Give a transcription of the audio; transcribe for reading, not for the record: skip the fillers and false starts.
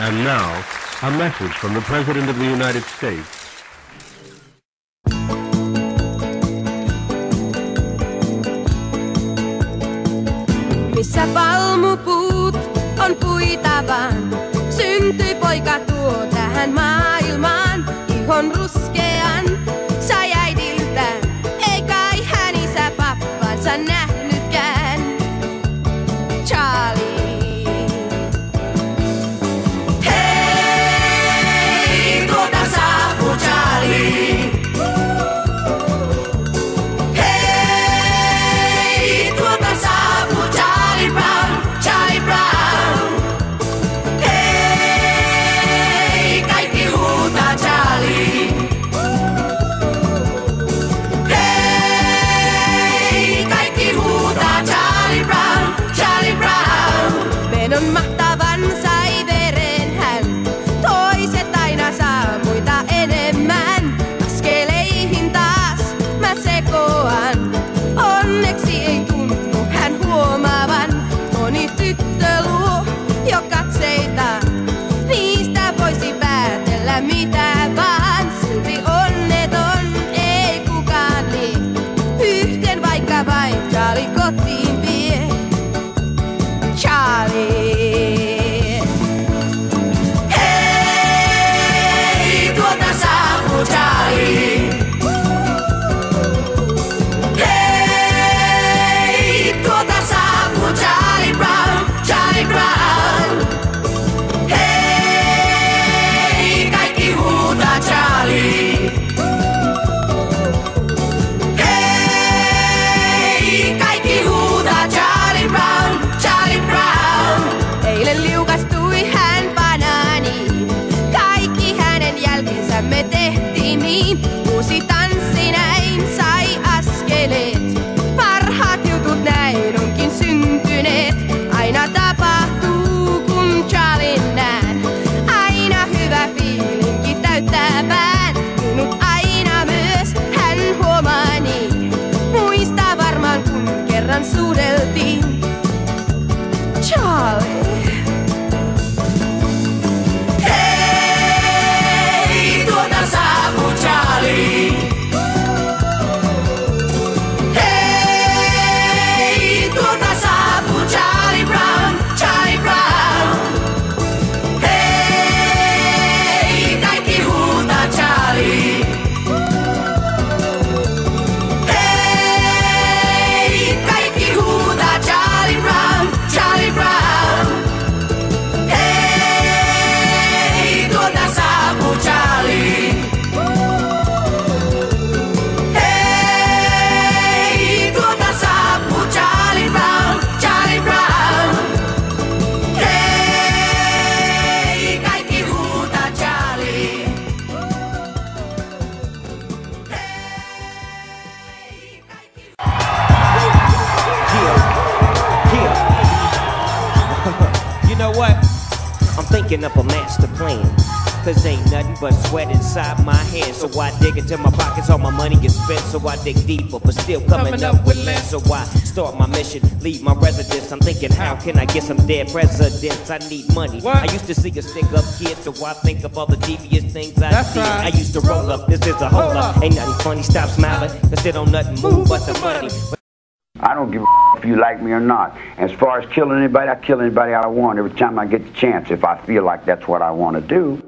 And now, a message from the President of the United States. Missä valmupuut on puitavan, syntyi poika tuo tähän maailmaan. Ihon ruskean sai äidiltään, ei kai hän isä pappansa nähnytkään. Charlie. Hei, tuota saapuu Charlie. Hei, tuota saapuu Charlie Brown, Charlie Brown. Hei, kaikki huutaa Charlie. Hei, kaikki huutaa Charlie Brown, Charlie Brown. Menon mahtavan sai veren hän, toiset aina saa muita enemmän. Askeleihin taas mä sekoan, onneksi ei tunnu hän huomaavan. Moni tyttö luo jo katseita, niistä voisi päätellä mitä vaan. Silti onneton ei kukaan lie, yhten vaikka vain Charlie kotiin vie. Charlie. Hei, tuota saapuu Charlie. Hei, tuota saapuu Charlie Brown, Charlie Brown. Hei, kaikki huutaa Charlie. Hei, kaikki huutaa Charlie Brown, Charlie Brown. Eilen liukastui hän banaaniin, kaikki hänen jälkensä me tehtiin niin. Uusi tanssi näin sai askeleet, parhaat jutut näin onkin syntyneet. Aina tapahtuu kun Charlien näen, aina hyvä fiilinki täyttää pään. Minut aina myös hän huomaa niin, muista varmaan kun kerran suudeltiin. Charlie. Hei, tuota saapuu Charlie. Hei, tuota saapuu Charlie Brown, Charlie Brown. Hei, kaikki huutaa Charlie. Hei, kaikki huutaa Charlie Brown, Charlie Brown. Hei, tuota saapuu Charlie. Hei, tuota saapuu Charlie Brown, Charlie Brown. Hei, kaikki huutaa Charlie. Hei, kaikki. You know what? I'm thinking up a master plan. Cause ain't nothing but sweat inside my hands. So I dig into my pockets, all my money gets spent. So I dig deeper, but still coming up with less. So I start my mission, leave my residence. I'm thinking, how can I get some dead presidents? I need money. I used to see a stick up kid, so I think of all the devious things I did. I used to roll up, this is a hold up. Ain't nothing funny, stop smiling. Cause there don't nothing move but the money. I don't give a if you like me or not. As far as killing anybody, I kill anybody I want every time I get the chance if I feel like that's what I want to do.